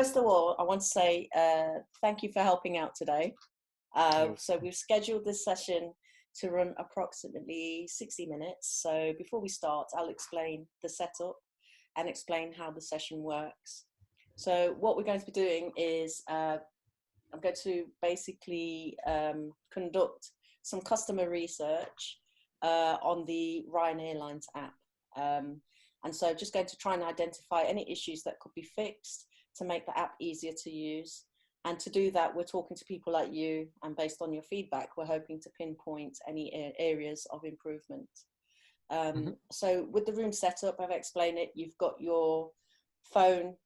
first of all, I want to say thank you for helping out today. So we've scheduled this session to run approximately 60 minutes. So before we start, I'll explain the setup and explain how the session works. So what we're going to be doing is I'm going to basically conduct some customer research on the Ryan Airlines app. And so just going to try and identify any issues that could be fixed to make the app easier to use. And to do that, we're talking to people like you, and based on your feedback, we're hoping to pinpoint any areas of improvement. So with the room setup, I've explained it. You've got your phone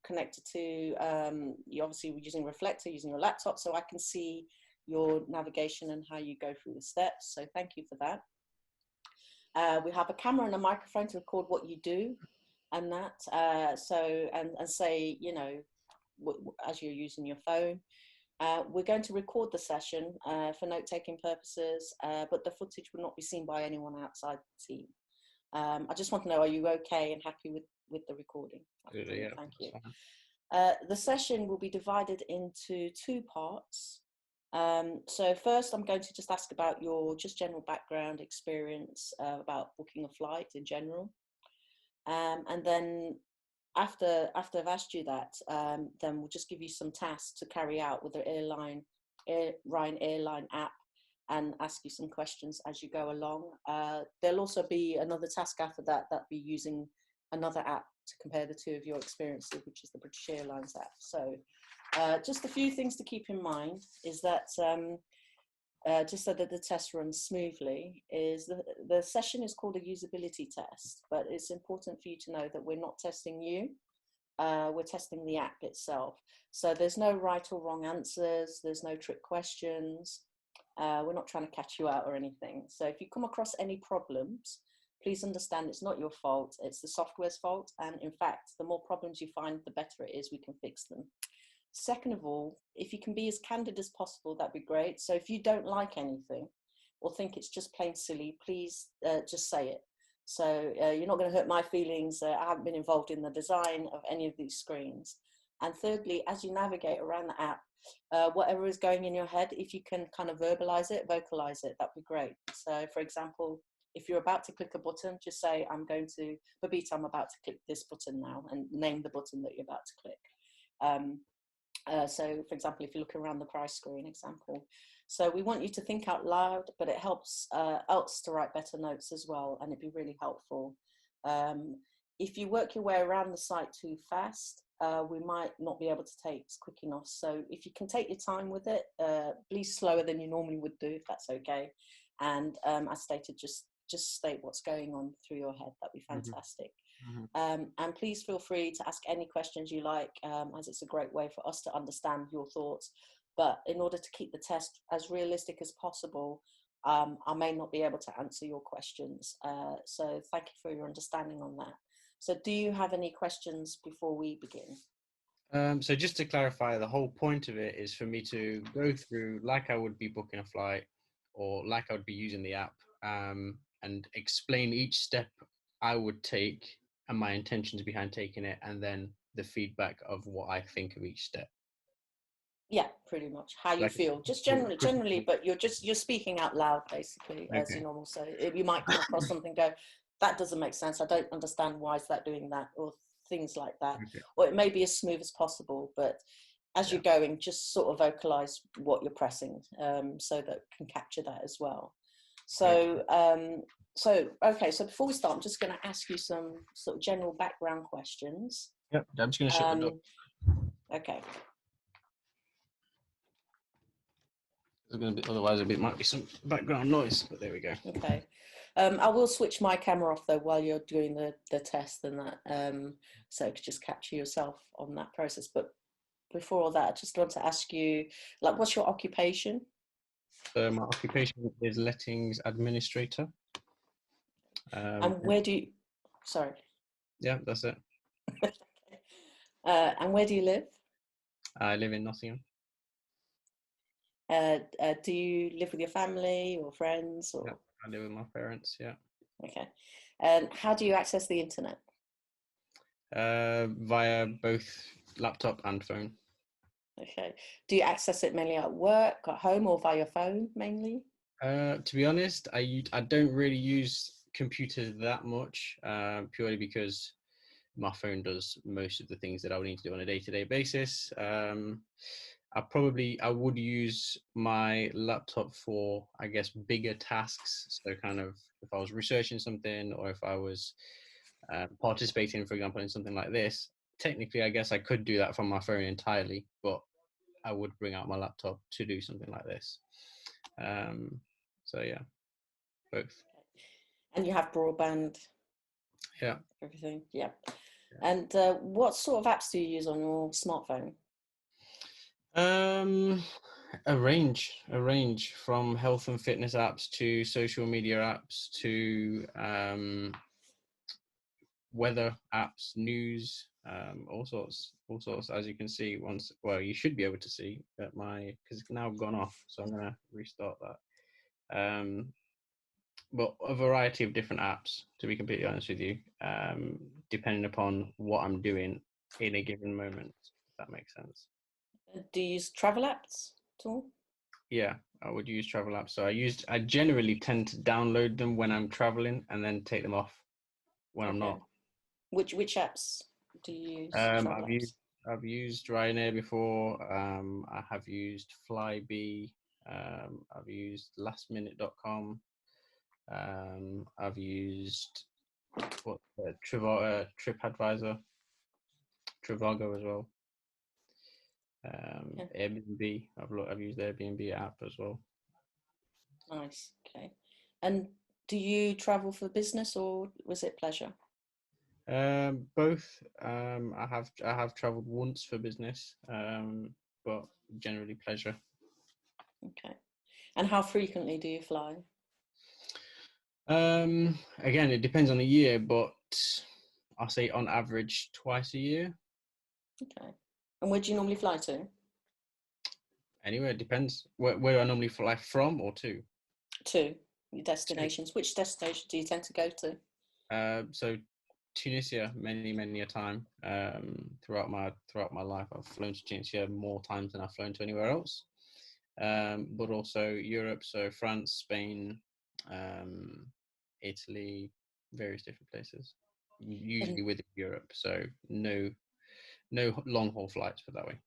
connected to, you obviously we're using Reflector, using your laptop, so I can see your navigation and how you go through the steps. So thank you for that. We have a camera and a microphone to record what you do and that. And say, you know, as you're using your phone. We're going to record the session for note-taking purposes, but the footage will not be seen by anyone outside the team. I just want to know, are you okay and happy with the recording? Yeah, thank you. The session will be divided into two parts. So first, I'm going to just ask about your just general background experience about booking a flight in general. And then after I've asked you that, then we'll just give you some tasks to carry out with the Ryan Airline app and ask you some questions as you go along. There'll also be another task after that be using another app to compare the two of your experiences, which is the British Airlines app. So just a few things to keep in mind is that just so that the test runs smoothly, is the session is called a usability test, but it's important for you to know that we're not testing you, we're testing the app itself. So there's no right or wrong answers, there's no trick questions, we're not trying to catch you out or anything. So if you come across any problems, please understand it's not your fault, it's the software's fault, and in fact, the more problems you find, the better it is we can fix them. Second of all, if you can be as candid as possible, that'd be great. So if you don't like anything or think it's just plain silly, please just say it. So you're not going to hurt my feelings. I haven't been involved in the design of any of these screens. And thirdly, as you navigate around the app, whatever is going in your head, if you can kind of vocalize it, that'd be great. So for example, if you're about to click a button, just say, Babita, I'm about to click this button now, and name the button that you're about to click. So for example, if you look around the price screen example, so we want you to think out loud, but it helps us to write better notes as well, and it'd be really helpful. If you work your way around the site too fast, we might not be able to take it quick enough. So if you can take your time with it, please slower than you normally would do, if that's okay. And as stated, just state what's going on through your head. That'd be fantastic. And please feel free to ask any questions you like, as it's a great way for us to understand your thoughts. But in order to keep the test as realistic as possible, I may not be able to answer your questions. So thank you for your understanding on that. So do you have any questions before we begin? So just to clarify, the whole point of it is for me to go through like I would be booking a flight or like I would be using the app, and explain each step I would take and my intentions behind taking it, and then the feedback of what I think of each step. Yeah, pretty much how you feel, just generally, but you're speaking out loud basically, as you normal. So if you might come across something, go, that doesn't make sense, I don't understand, why is that doing that, or things like that. Or it may be as smooth as possible, but as you're going, just sort of vocalize what you're pressing, so that can capture that as well. So okay, so before we start, I'm just going to ask you some sort of general background questions. Yep, I'm just going to shut the door. Okay. Otherwise, it might be some background noise, but there we go. Okay. I will switch my camera off though while you're doing the test and that, so you can just capture yourself on that process. But before all that, I just want to ask you, like, what's your occupation? My occupation is lettings administrator. And where do you, sorry. Yeah, that's it. And where do you live? I live in Nottingham. Do you live with your family or friends? Or? Yeah, I live with my parents, yeah. Okay. And how do you access the internet? Via both laptop and phone. Okay. Do you access it mainly at work, at home, or via phone mainly? To be honest, I don't really use computers that much, purely because my phone does most of the things that I would need to do on a day-to-day basis. I would use my laptop for, I guess, bigger tasks. So kind of if I was researching something, or if I was participating, for example, in something like this, technically, I guess I could do that from my phone entirely, but I would bring out my laptop to do something like this. Um, so yeah, both. And you have broadband, Yeah. everything. Yeah. Yeah. And what sort of apps do you use on your smartphone? Um, a range from health and fitness apps to social media apps to weather apps, news, all sorts. As you can see, once, well, you should be able to see that because it's now gone off, so I'm gonna restart that. But a variety of different apps, to be completely honest with you, depending upon what I'm doing in a given moment. If that makes sense. Do you use travel apps at all? Yeah, I would use travel apps. So I generally tend to download them when I'm traveling and then take them off when I'm Okay. not. Which apps do you use? Um, Travel I've apps. used I've used Ryanair before. I have used Flybe. I've used lastminute.com. I've used TripAdvisor, Trivago as well. Okay. Airbnb. I've used the Airbnb app as well. Nice. Okay. And do you travel for business or was it pleasure? Both. I have traveled once for business, but generally pleasure. Okay. And how frequently do you fly? Again, it depends on the year, but I'll say on average twice a year. Okay. And where do you normally fly to? Anyway, it depends where I normally fly from or to. To your To. destinations. Which destination do you tend to go to? So Tunisia many a time throughout my life. I've flown to Tunisia more times than I've flown to anywhere else. But also Europe, so France, Spain, Italy, various different places. And Usually within Europe, so no long haul flights, put that way.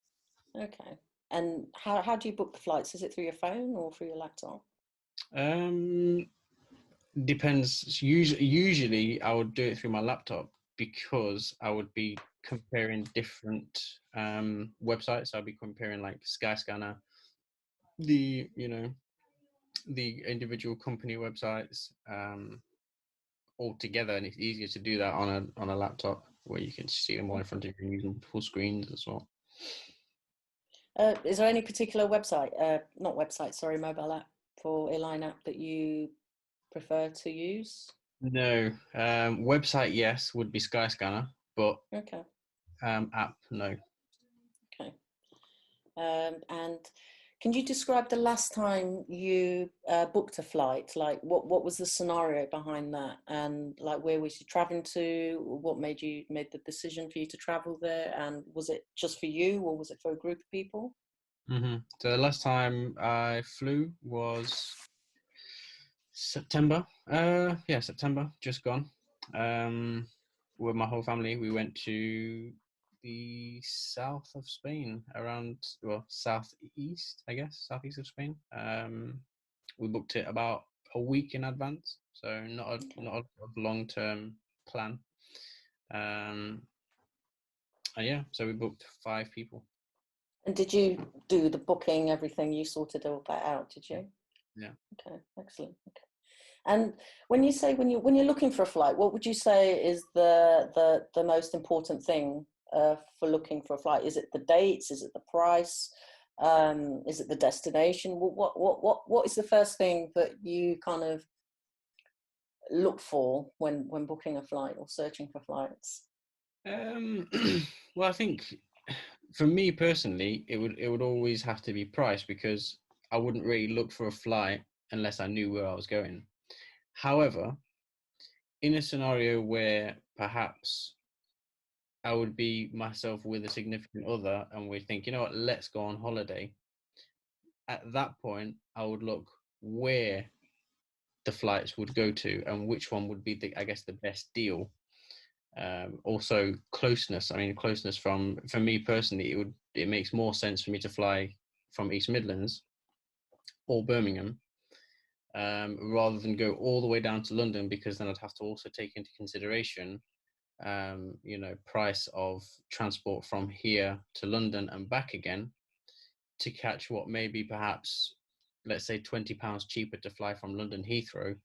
okay. And how do you book the flights? Is it through your phone or through your laptop? Um, Depends. Usually I would do it through my laptop because I would be comparing different websites. I'd be comparing like Skyscanner, the the individual company websites, all together, and it's easier to do that on a laptop where you can see them all in front of you and use full screens as well. Is there any particular website, not website, sorry, mobile app for airline app that you prefer to use? No, website yes would be Skyscanner, but Okay. app no. Okay. And can you describe the last time you booked a flight? Like, what was the scenario behind that? And like, where was you traveling to? What made the decision for you to travel there? And was it just for you, or was it for a group of people? So the last time I flew was September. Yeah, September, just gone. Um, with my whole family, we went to the south of Spain, around, well, southeast, I guess, southeast of Spain. We booked it about a week in advance, so Okay. not a long term plan. Um, and yeah, so we booked 5 people. And did you do the booking, everything? You sorted all that out, did you? Yeah. Okay, excellent. Okay. And when you say when you're looking for a flight, what would you say is the most important thing for looking for a flight? Is it the dates? Is it the price? Is it the destination? What is the first thing that you kind of look for when booking a flight or searching for flights? Um, well, I think for me personally, it would always have to be price because I wouldn't really look for a flight unless I knew where I was going. However, in a scenario where perhaps I would be myself with a significant other, and we think, you know what, let's go on holiday. At that point, I would look where the flights would go to and which one would be the, I guess, the best deal. Also closeness. I mean, closeness from, for me personally, it makes more sense for me to fly from East Midlands or Birmingham, rather than go all the way down to London, because then I'd have to also take into consideration, price of transport from here to London and back again, to catch what may be perhaps, let's say, £20 cheaper to fly from London Heathrow,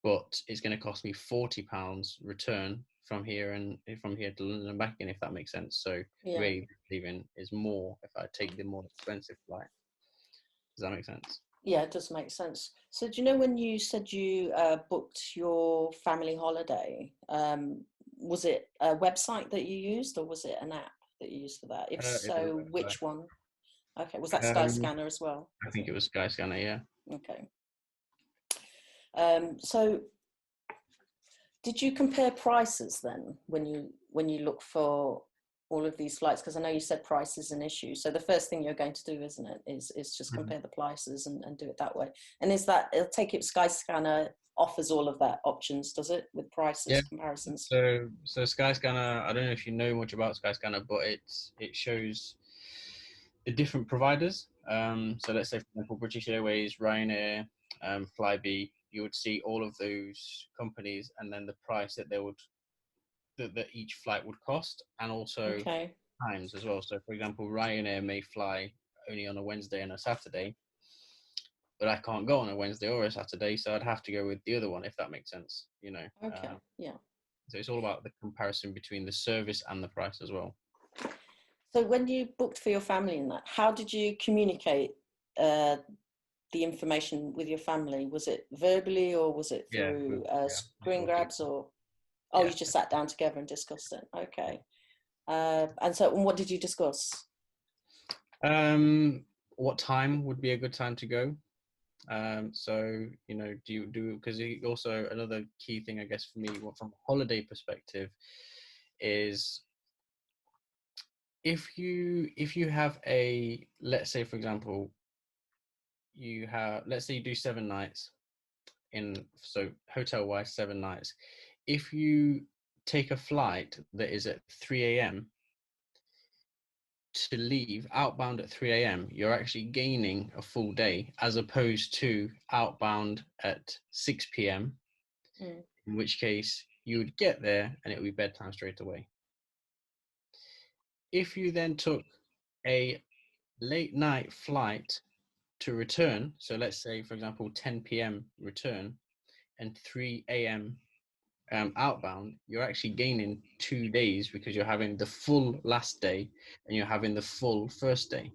but it's going to cost me £40 return from here and from here to London and back again, if that makes sense. So Yeah. really leaving is more if I take the more expensive flight. Does that make sense? Yeah, it does make sense. So do you know when you said you booked your family holiday, was it a website that you used or was it an app that you used for that? If It was so, a website. which one? Okay, was that Um, Skyscanner as well? I think it was Skyscanner, yeah. Okay. So did you compare prices then when you look for all of these flights? Because I know you said price is an issue. So the first thing you're going to do, isn't it, is just Mhm. compare the prices and do it that way. And is that, I'll take it, Skyscanner offers all of that options, does it, with Yeah. prices, comparisons? So Skyscanner, I don't know if you know much about Skyscanner, but it shows the different providers. So let's say, for example, British Airways, Ryanair, Flybe, you would see all of those companies and then the price that that each flight would cost, and also Okay. times as well. So, for example, Ryanair may fly only on a Wednesday and a Saturday, but I can't go on a Wednesday or a Saturday, so I'd have to go with the other one, if that makes sense. Okay. Yeah. So it's all about the comparison between the service and the price as well. So when you booked for your family in that, how did you communicate uh, the information with your family? Was it verbally or was it Yeah, through yeah, screen grabs or? Oh, yeah. you just sat down together and discussed it. Okay. And so, what did you discuss? What time would be a good time to go? So do you do, because also another key thing, I guess, for me, from a holiday perspective, is if you have a, let's say, for example, let's say you do 7 nights in, so hotel wise 7 nights. If you take a flight that is at 3 a.m. to leave outbound at 3 a.m., you're actually gaining a full day, as opposed to outbound at 6 p.m., Mm. in which case you would get there and it would be bedtime straight away. If you then took a late night flight to return, so let's say, for example, 10 p.m. return and 3 a.m. Outbound, you're actually gaining 2 days, because you're having the full last day and you're having the full first day.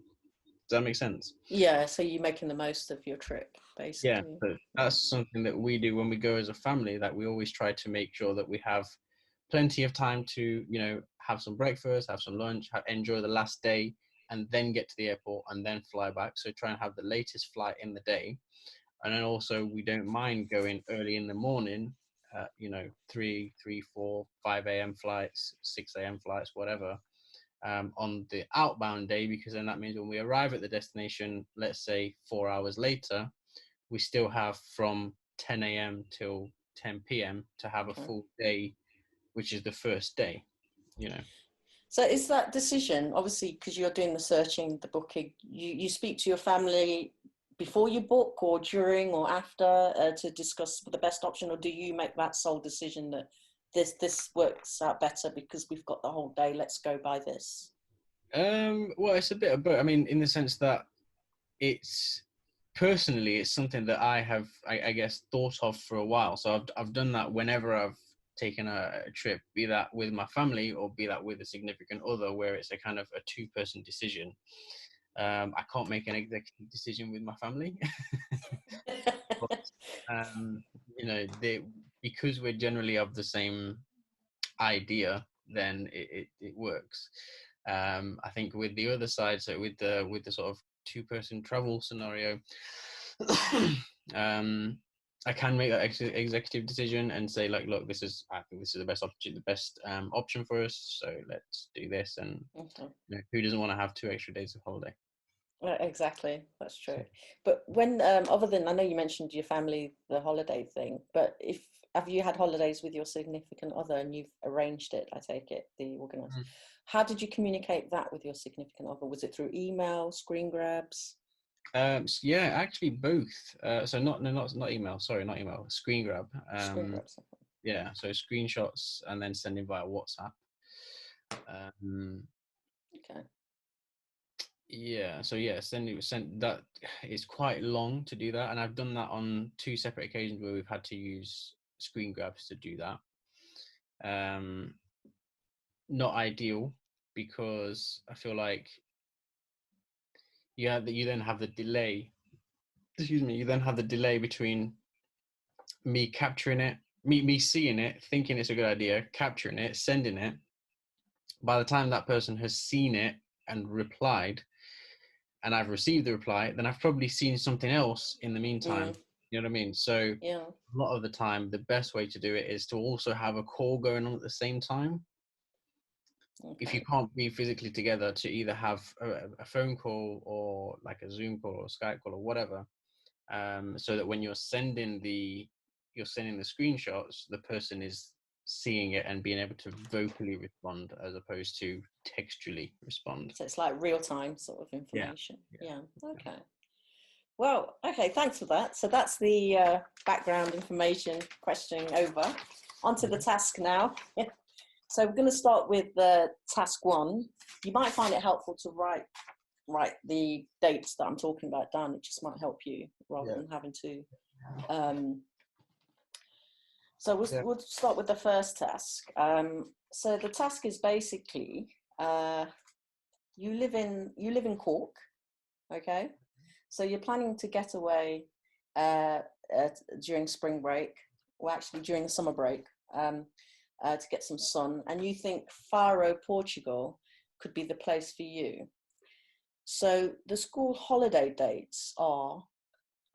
Does that make sense? Yeah, so you're making the most of your trip, Yeah, basically. so that's something that we do when we go as a family, that we always try to make sure that we have plenty of time to, have some breakfast, have some lunch, enjoy the last day, and then get to the airport and then fly back. So try and have the latest flight in the day. And then also we don't mind going early in the morning, 4, 5 a.m. flights, 6 a.m. flights, whatever, on the outbound day, because then that means when we arrive at the destination, let's say 4 hours later, we still have from 10 a.m. till 10 p.m. to have a Okay. full day, which is the first day, you know. So is that decision, obviously, because you're doing the searching, the booking, you speak to your family before you book or during or after to discuss the best option, or do you make that sole decision that this works out better because we've got the whole day, let's go by this? Well, it's a bit of both. I mean, in the sense that it's personally, it's something that I have, I guess, thought of for a while. So I've done that whenever I've taken a trip, be that with my family or be that with a significant other, where it's a kind of a two-person decision. I can't make an executive decision with my family, but um, because we're generally of the same idea, then it works. I think with the other side, so with the sort of two-person travel scenario, um, I can make that executive decision and say like, look, I think this is the best option for us. So let's do this. And Okay. who doesn't want to have 2 extra days of holiday? Exactly, that's true. But when, other than, I know you mentioned your family, the holiday thing, but have you had holidays with your significant other and you've arranged it, I take it, the organizer. How did you communicate that with your significant other? Was it through email, screen grabs? Yeah, actually both. So not email. Sorry, not email. Screen grab. Screen grabs. Yeah, so screenshots and then sending via WhatsApp. Okay. Yeah, so yeah, send that. It's quite long to do that, and I've done that on 2 separate occasions where we've had to use screen grabs to do that. Not ideal, because I feel like you then have the delay. Excuse me. You then have the delay between me capturing it, me seeing it, thinking it's a good idea, capturing it, sending it. By the time that person has seen it and replied, and I've received the reply, then I've probably seen something else in the meantime. You know what I mean? So Yeah. a lot of the time, the best way to do it is to also have a call going on at the same time. Okay. If you can't be physically together, to either have a phone call or like a Zoom call or a Skype call or whatever, so that when you're sending the screenshots, the person is seeing it and being able to vocally respond as opposed to textually respond. So it's like real time sort of Yeah. information. Yeah. Okay. Well, okay, thanks for that. So that's the background information questioning over. Onto the task now. So we're going to start with task 1. You might find it helpful to write the dates that I'm talking about down. It just might help you rather than having to. So we'll start with the first task. So the task is basically you live in Cork, okay? So you're planning to get away during spring break, or actually during the summer break, to get some sun, and you think Faro, Portugal could be the place for you. So the school holiday dates are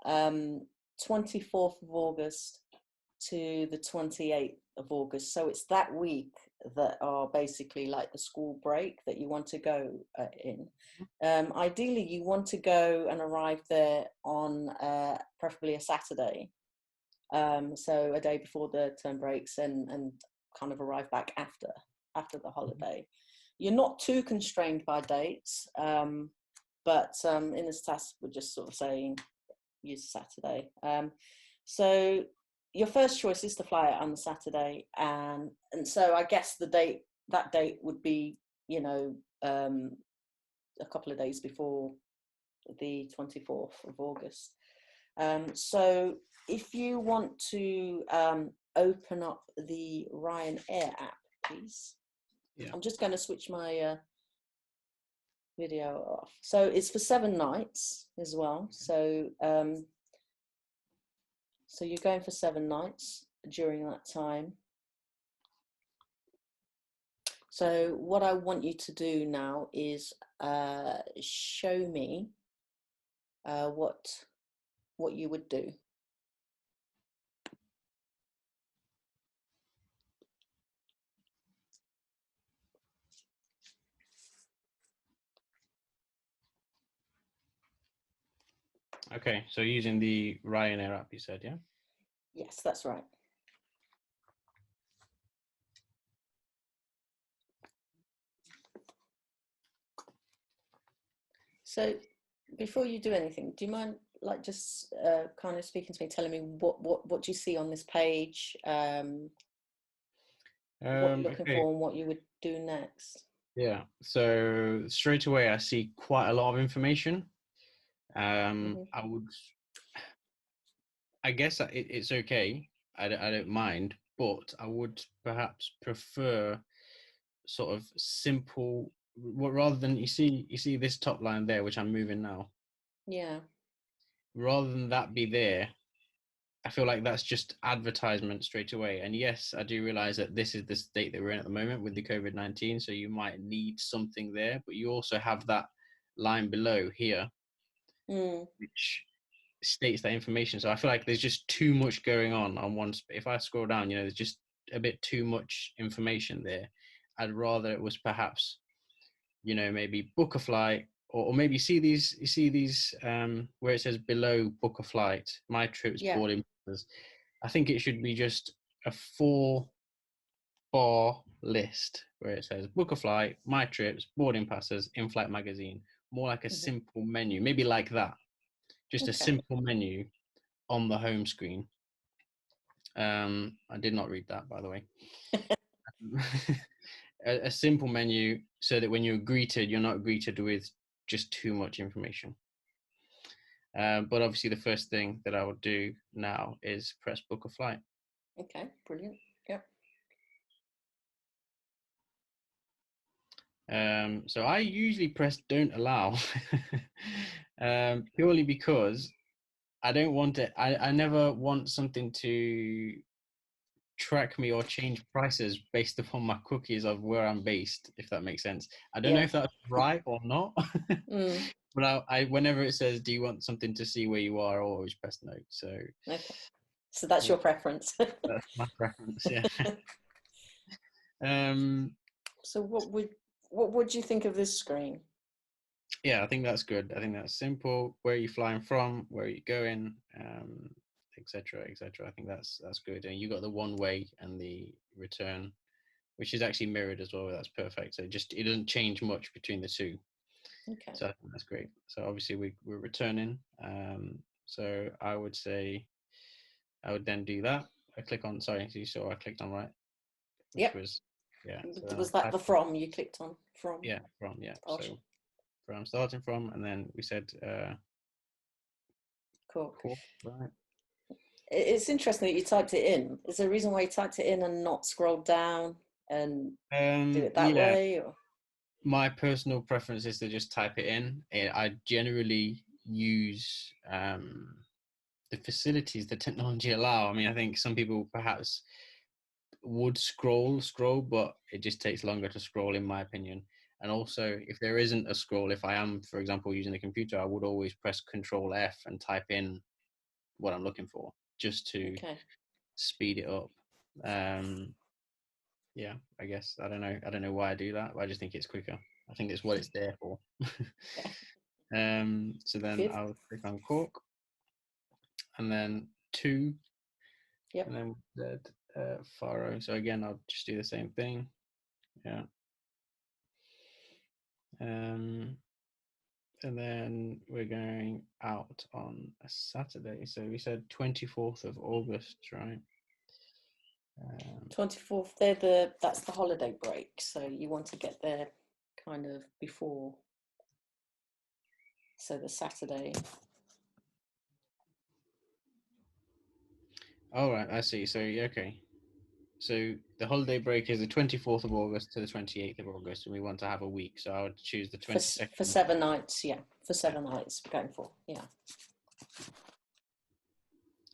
24th of August to the 28th of August. So it's that week that are basically like the school break that you want to go in. Ideally, you want to go and arrive there on preferably a Saturday. So a day before the term breaks and kind of arrive back after the holiday. You're not too constrained by dates, but in this task, we're just sort of saying use Saturday. So your first choice is to fly out on the Saturday, and so I guess that date would be, a couple of days before the 24th of August. So if you want to open up the Ryanair app, please. Yeah. I'm just going to switch my video off. So it's for 7 nights as well. So so you're going for 7 nights during that time. So what I want you to do now is show me what you would do. Okay, so using the Ryanair app, you said, yeah? Yes, that's right. So before you do anything, do you mind like just kind of speaking to me, telling me what do you see on this page, what you're looking for and what you would do next? Yeah, so straight away I see quite a lot of information. I guess it's okay. I don't mind, but I would perhaps prefer sort of simple, rather than you see this top line there, which I'm moving now. Yeah. Rather than that be there, I feel like that's just advertisement straight away. And yes, I do realize that this is the state that we're in at the moment with the COVID-19. So you might need something there, but you also have that line below here, which states that information. So I feel like there's just too much going on one. If I scroll down, there's just a bit too much information there. I'd rather it was perhaps, maybe book a flight, or maybe you see these where it says below book a flight, my trips, Yeah. boarding passes. I think it should be just a 4-bar list where it says book a flight, my trips, boarding passes, in-flight magazine. More like a Hmm. simple menu, maybe like that. Just a Okay. simple menu on the home screen. I did not read that, by the way. A simple menu so that when you're greeted, you're not greeted with just too much information. But obviously, the first thing that I will do now is press book a flight. Okay, brilliant. Yep. So I usually press don't allow, purely because I don't want it. I never want something to track me or change prices based upon my cookies of where I'm based, if that makes sense. I don't know Yeah. if that's right or not, Mm, but I whenever it says, "Do you want something to see where you are?" I always press no. So okay. So that's your preference. that's my preference. Yeah. Um, So what would you think of this screen? yeah, I think that's good. I think that's simple. Where are you flying from? Where are you going? Etc. Etc. I think that's good. And you got the one way and the return, which is actually mirrored as well. That's perfect. So it doesn't change much between the two. Okay. So I think that's great. So obviously we're returning. So I would say I would then do that. I click on. Sorry, so you saw I clicked on right, which Yep. was yeah. So then Was I'll that type the from you clicked on from yeah from yeah. partial? So where I'm starting from, and then we said Cool. cool right. It's interesting that you typed it in. Is there a reason why you typed it in and not scroll down and do it that Yeah, way? Or? my personal preference is to just type it in. I generally use the facilities the technology allow. I mean, I think some people perhaps would scroll, but it just takes longer to scroll, in my opinion. And also, if there isn't a scroll, if I am, for example, using the computer, I would always press Control F and type in what I'm looking for, just to Okay. speed it up. Um, yeah, I guess I don't know why I do that, but I just think it's quicker. I think it's what it's there for. Okay. So then Good. I'll click on Cork, and then two, Yep. and then Z Faro. So again, I'll just do the same thing. Yeah. Um, and then we're going out on a Saturday. So we said 24th of August, right? 24th, that's the holiday break. So you want to get there kind of before. So the Saturday. All right, I see. So yeah, okay. So the holiday break is the 24th of August to the 28th of August, and we want to have a week. So I would choose the For 22nd. 7 nights, yeah. For Yeah. 7 nights, we're going for, yeah.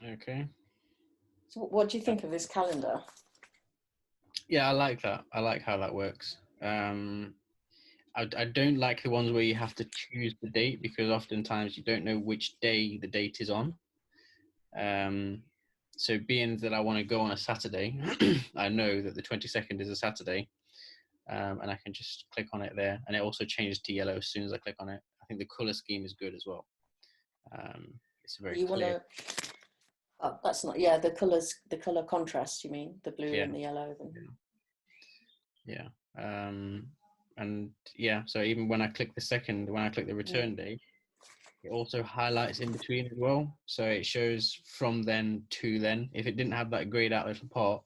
Okay. So what do you think of this calendar? Yeah, I like that. I like how that works. I don't like the ones where you have to choose the date, because oftentimes you don't know which day the date is on. Um, so being that I want to go on a Saturday, I know that the 22nd is a Saturday, and I can just click on it there, and it also changes to yellow as soon as I click on it. I think the color scheme is good as well. It's very You want clear. to, oh, that's not, yeah, the colours, the colour contrast, you mean, the blue Yeah, and the yellow. Then. yeah, and yeah. So even when I click when I click the Mm. return date, it also highlights in between as well. So it shows from then to then. If it didn't have that grayed out little part,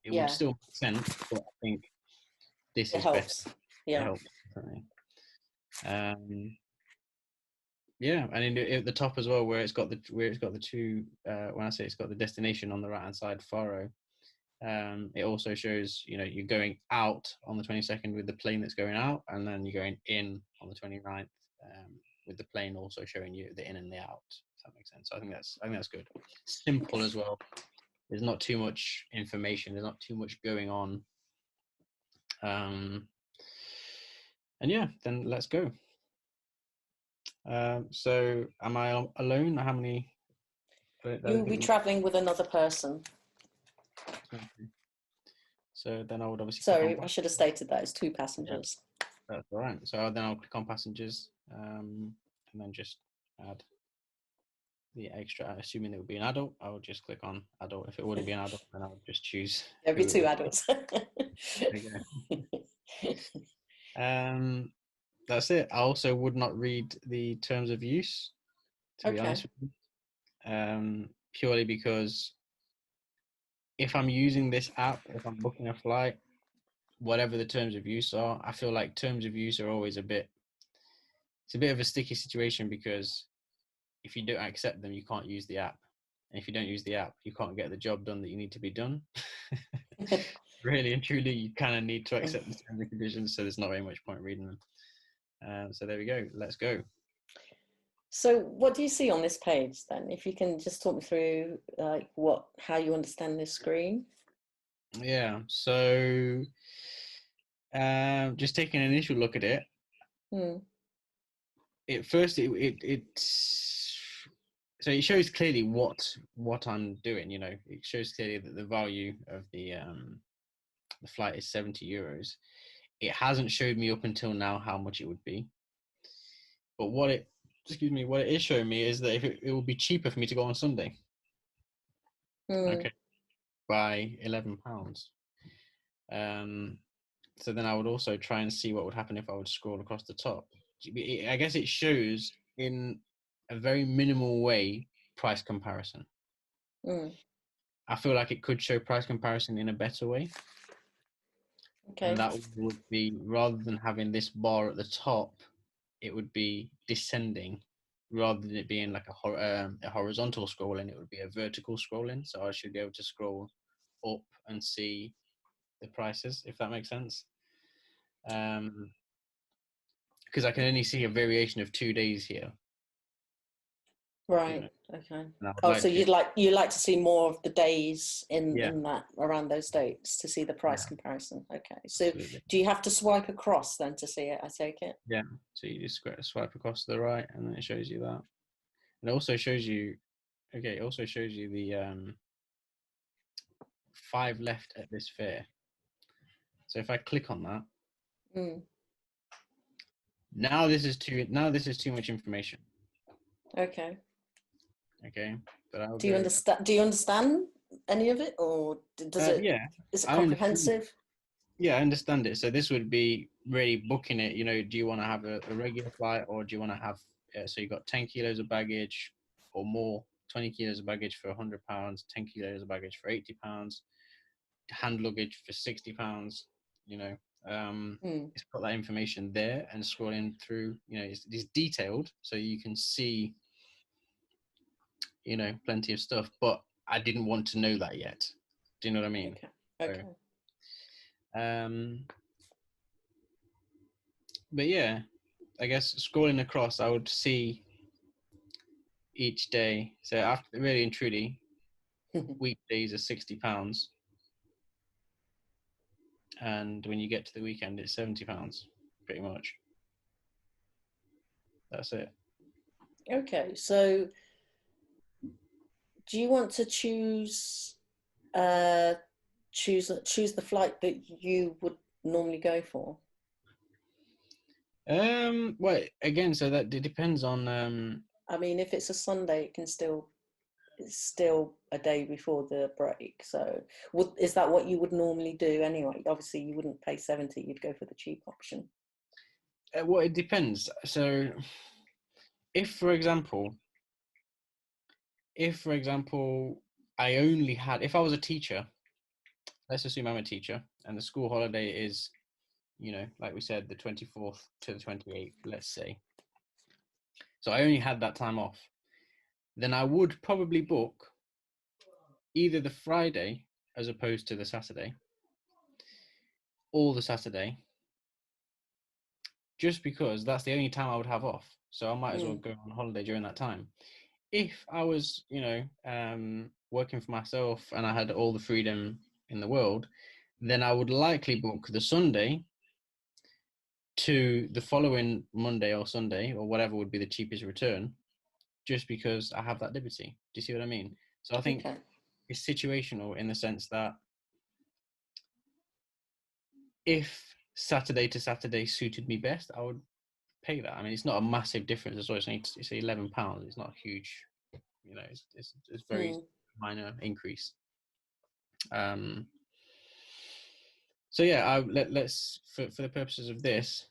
it would Yeah, still make sense. But I think this it is better. helps. It Yeah. helps definitely. Um, yeah, and at the top as well, where it's got the two. When I say it's got the destination on the right hand side, Faro. It also shows, you're going out on the 22nd with the plane that's going out, and then you're going in on the 29th, with the plane also showing you the in and the out. If that makes sense. So I think that's good. Okay. Simple as well. There's not too much information. There's not too much going on. And yeah, then let's go. So am I alone? How many But You'll be traveling with another person. okay. So then I would obviously click on Sorry, I should have stated that. It's 2 yeah, passengers. that's all right. So then I'll click on passengers, and then just add the extra. Assuming it would be an adult, I would just click on adult. If it wouldn't be an adult, then I would just choose There'll be who it 2 would. adults. Okay. That's it. I also would not read the terms of use, to be Okay. honest with you, purely because if I'm using this app, if I'm booking a flight, whatever the terms of use are, I feel like terms of use are always it's a bit of a sticky situation because if you don't accept them, you can't use the app. And if you don't use the app, you can't get the job done that you need to be done. Really and truly, you kind of need to accept the terms and conditions, so there's not very much point reading them. So there we go. Let's go. So what do you see on this page then? If you can just talk me through how you understand this screen. Yeah. So just taking an initial look at it. At first, so it shows clearly what I'm doing. You know, it shows clearly that the value of the flight is €70. It hasn't showed me up until now how much it would be. But what it is showing me is that if it will be cheaper for me to go on Sunday. Okay, by £11. So then I would also try and see what would happen if I would scroll across the top. I guess it shows in a very minimal way price comparison. I feel like it could show price comparison in a better way. Okay. And that would be, rather than having this bar at the top, it would be descending. Rather than it being like a horizontal scrolling, it would be a vertical scrolling. So I should be able to scroll up and see the prices, if that makes sense. Because I can only see a variation of 2 days here. Right. You know? Okay. So you'd like to see more of the days in that around those dates to see the price comparison. Okay. So absolutely. Do you have to swipe across then to see it? I take it. Yeah. So you just swipe across to the right, and then it shows you that. And it also shows you. Okay. It also shows you the 5 left at this fare. So if I click on that, now this is too much information. Okay. Okay. But do you understand any of it, or does it? Yeah. Is it comprehensive? Yeah, I understand it. So this would be really booking it. You know, do you want to have a regular flight, or do you want to have? So you got 10 kilos of baggage or more, 20 kilos of baggage for £100, 10 kilos of baggage for £80, hand luggage for £60. You know, it's got that information there, and scrolling through, you know, it's detailed, so you can see, you know, plenty of stuff. But I didn't want to know that yet. Do you know what I mean? Okay. So, but yeah, I guess scrolling across, I would see each day. So after, really and truly, weekdays are £60, and when you get to the weekend, it's £70, pretty much. That's it. Okay. So do you want to choose the flight that you would normally go for? Well, again, so that it depends on. I mean, if it's a Sunday, it's still a day before the break. So, is that what you would normally do anyway? Obviously, you wouldn't pay 70; you'd go for the cheap option. Well, it depends. So, if for example, if I was a teacher, let's assume I'm a teacher, and the school holiday is, you know, like we said, the 24th to the 28th, let's say. So I only had that time off. Then I would probably book either the Friday as opposed to the Saturday, or the Saturday, just because that's the only time I would have off. So I might as well go on holiday during that time. If I was, you know, working for myself and I had all the freedom in the world, then I would likely book the Sunday to the following Monday or Sunday, or whatever would be the cheapest return, just because I have that liberty. Do you see what I mean? So I think Okay. it's situational in the sense that if Saturday to Saturday suited me best, I would pay that. I mean, it's not a massive difference as well. It's £11. It's not a huge, it's very Mm. minor increase. So yeah, let's for the purposes of this,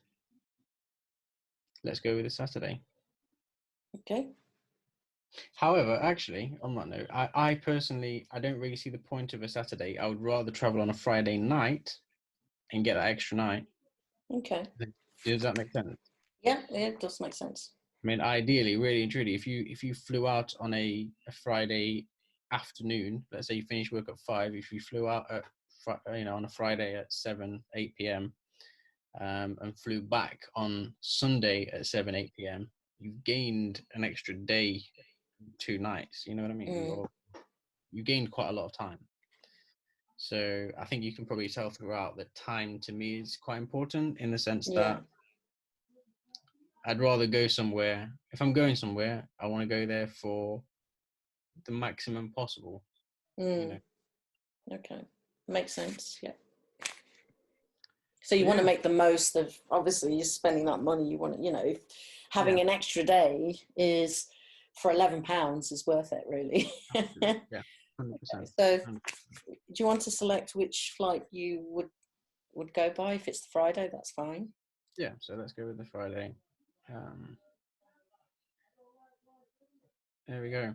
let's go with a Saturday. Okay. However, actually, on that note, I personally, I don't really see the point of a Saturday. I would rather travel on a Friday night and get that extra night. Okay. Does that make sense? Yeah, it does make sense. I mean, ideally, really and truly, if you flew out on a Friday afternoon, let's say you finish work at 5, if you flew out at on a Friday at 7, 8 p.m. And flew back on Sunday at 7, 8 p.m., you've gained an extra day, 2 nights. You know what I mean? Mm. You gained quite a lot of time. So I think you can probably tell throughout that time to me is quite important in the sense Yeah. that I'd rather go somewhere. If I'm going somewhere, I want to go there for the maximum possible. Mm. Okay. Makes sense. Yeah. So So you want to yeah, make the most of, obviously you're spending that money. You want to, if yeah, having an extra day is for £11 is worth it, really. absolutely, yeah, 100%. So do you want to select which flight you would go by? If it's the Friday, that's fine. Yeah, so let's go with the Friday. There we go.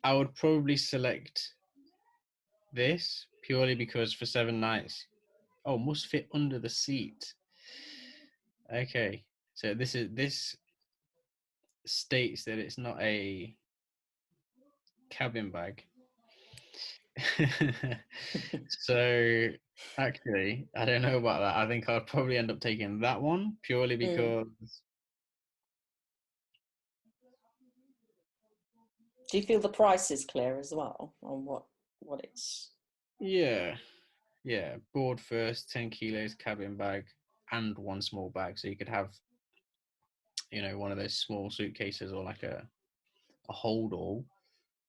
I would probably select this purely because for 7 nights, must fit under the seat. Okay, so this states that it's not a cabin bag. So actually, I don't know about that. I think I'd probably end up taking that one purely Mm. because Do you feel the price is clear as well on what it's? yeah, board first, 10 kilos cabin bag and one small bag. So you could have, one of those small suitcases or like a hold all,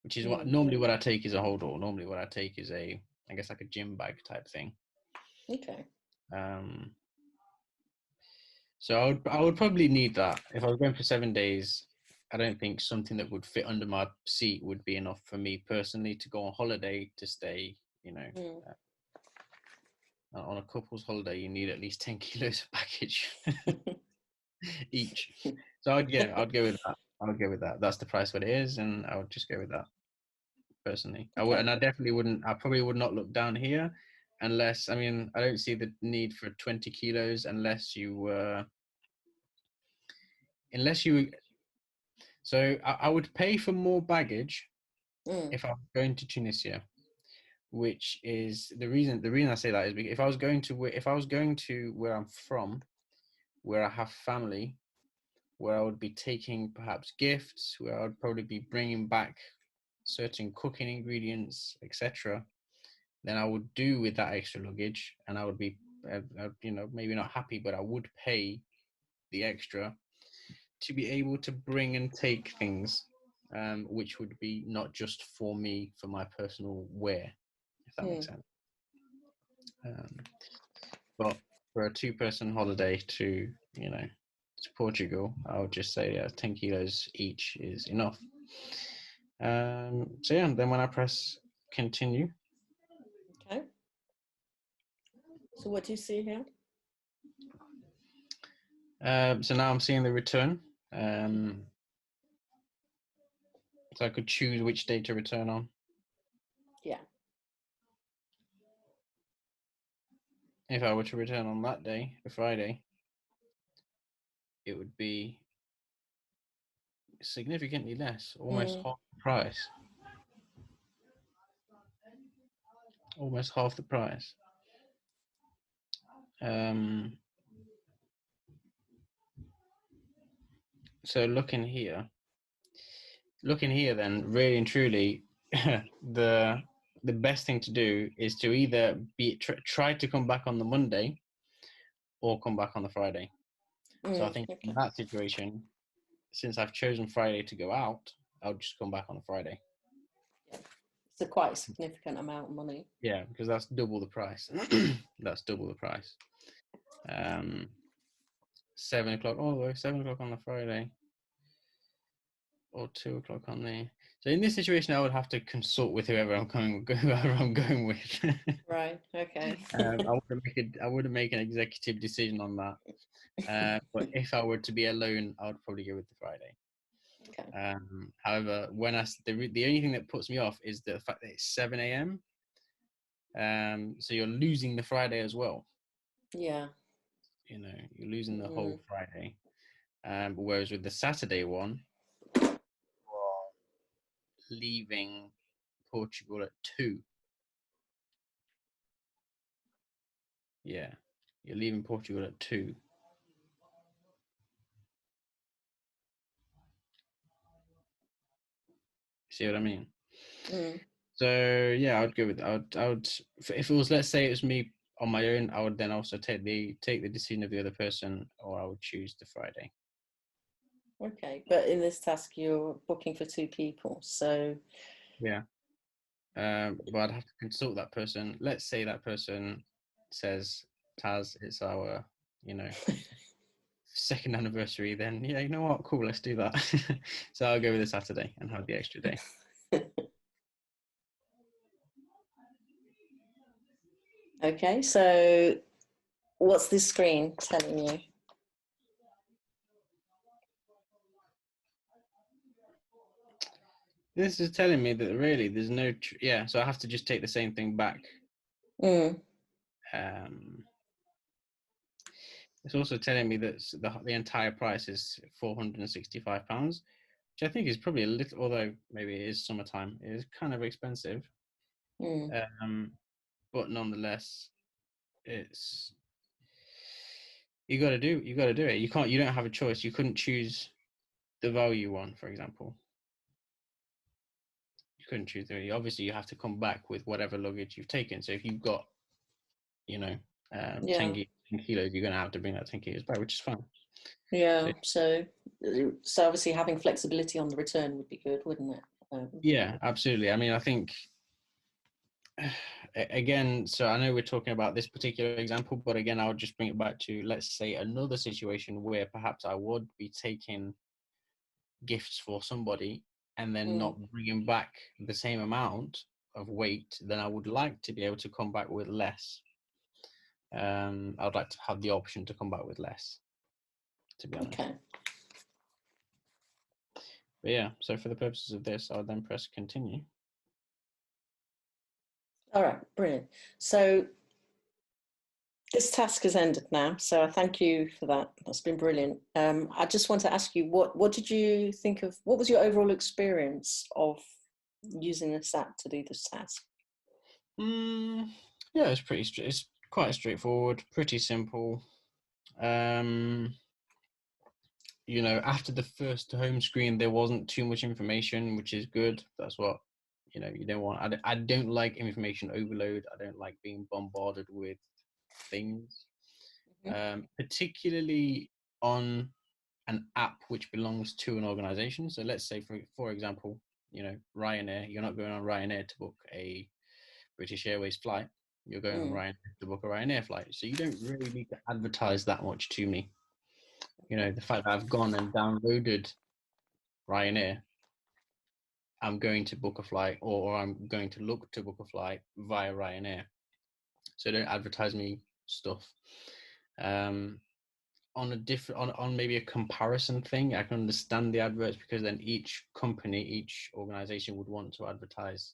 which is Mm. what I take is a hold all. Normally what I take is I guess like a gym bag type thing. Okay. Um, so I would probably need that. If I was going for 7 days, I don't think something that would fit under my seat would be enough for me personally to go on holiday to stay, Mm. on a couple's holiday, you need at least 10 kilos of baggage each. So I'd go with that. I would go with that. That's the price what it is, and I would just go with that personally. Okay. I definitely wouldn't. I probably would not look down here, unless I mean I don't see the need for 20 kilos unless you were unless you. So I would pay for more baggage Mm. if I was going to Tunisia, which is the reason. The reason I say that is because if I was going to where I'm from, where I have family, where I would be taking perhaps gifts, where I would probably be bringing back certain cooking ingredients, etc., then I would do with that extra luggage, and I would be, maybe not happy, but I would pay the extra to be able to bring and take things, which would be not just for me, for my personal wear, if that makes Mm. sense. Um, but for a two-person holiday to Portugal, I would just say 10 kilos each is enough. So yeah, then when I press continue, Okay. So what do you see here? so now I'm seeing the return. So I could choose which day to return on. Yeah. If I were to return on that day, a Friday, it would be significantly less, almost Mm. half the price. Almost half the price. So looking here, then really and truly, the best thing to do is to either try to come back on the Monday or come back on the Friday. So I think in Okay. that situation, since I've chosen Friday to go out, I'll just come back on a Friday. Yeah. It's a quite significant amount of money. Yeah, because that's double the price. That's double the price. 7 o'clock all the way, 7 o'clock on the Friday, or 2 o'clock on the. So in this situation, I would have to consult with whoever I'm going with. Right. Okay. I wouldn't make an executive decision on that. But if I were to be alone, I would probably go with the Friday. Okay. However, the only thing that puts me off is the fact that it's 7 a.m. So you're losing the Friday as well. Yeah. You're losing the whole Friday. Whereas with the Saturday one, you're leaving Portugal at 2. Yeah, you're leaving Portugal at 2. See what I mean? Mm. So yeah, I'd go with. I would. If it was, let's say it was me on my own, I would then also take the decision of the other person, or I would choose the Friday. Okay, but in this task, you're booking for 2 people, so Yeah. But I'd have to consult that person. Let's say that person says, "Taz, it's our, you know, second anniversary." Then yeah, you know what? Cool, let's do that. So I'll go with the Saturday and have the extra day. okay. So, what's this screen telling you? This is telling me that really there's no. Yeah, so I have to just take the same thing back. Mm. It's also telling me that the entire price is £465, which I think is probably a little, although maybe it is summertime, it is kind of expensive. Mm. But nonetheless, it's you got to do it. You don't have a choice. You couldn't choose the value one, for example. You couldn't choose obviously you have to come back with whatever luggage you've taken. So if you've got, you know, 10 Yeah. kilos, you're going to have to bring that 10 kilos back, which is fine. Yeah. So obviously having flexibility on the return would be good, wouldn't it? Yeah, absolutely. I mean, I think again, so I know we're talking about this particular example, but again, I would just bring it back to, let's say, another situation where perhaps I would be taking gifts for somebody and then not bringing back the same amount of weight, then I would like to be able to come back with less. I'd like to have the option to come back with less, to be honest. Okay. But yeah, so for the purposes of this, I'll then press continue. All right, brilliant. So this task has ended now, so I thank you for that. That's been brilliant. I just want to ask you, what did you think of, what was your overall experience of using this app to do this task? Yeah, it's quite straightforward, pretty simple. After the first home screen, there wasn't too much information, which is good. That's what, you don't want. I don't like information overload. I don't like being bombarded with things, particularly on an app which belongs to an organization. So let's say, for example, Ryanair, you're not going on Ryanair to book a British Airways flight. You're going on Ryanair to book a Ryanair flight. So you don't really need to advertise that much to me. The fact that I've gone and downloaded Ryanair, I'm going to book a flight, or I'm going to look to book a flight via Ryanair. So don't advertise me stuff. On a different, on maybe a comparison thing, I can understand the adverts, because then each company, each organization would want to advertise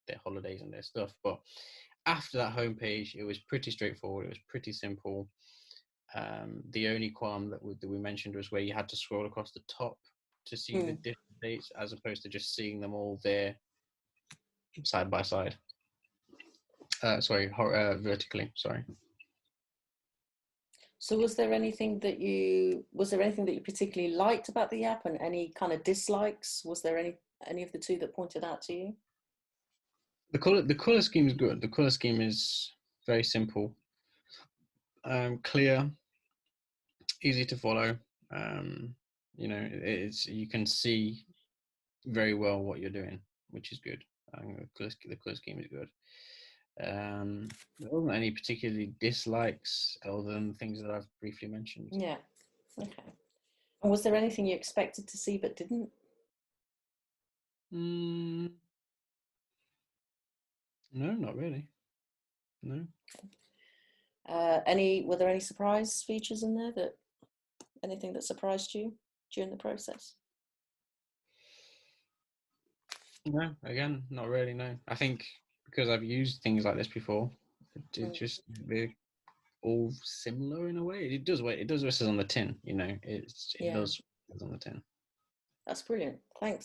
their holidays and their stuff. But after that homepage, it was pretty straightforward. It was pretty simple. The only qualm that we mentioned was where you had to scroll across the top to see the different dates, as opposed to just seeing them all there side by side. Vertically. Sorry. So was there anything that you particularly liked about the app, and any kind of dislikes? Was there any of the two that pointed out to you? The color scheme is good. The color scheme is very simple, clear. easy to follow. You know, it's you can see very well what you're doing, which is good. The colour scheme is good. There wasn't any particularly dislikes other than things that I've briefly mentioned. Yeah. Okay. And was there anything you expected to see but didn't? No, not really. No. Were there any surprise features in there that anything that surprised you during the process? No, again, not really. No, I think because I've used things like this before, it just they're all similar in a way. It does what it says on the tin. You know, it Yeah, does what it says on the tin. that's brilliant. Thank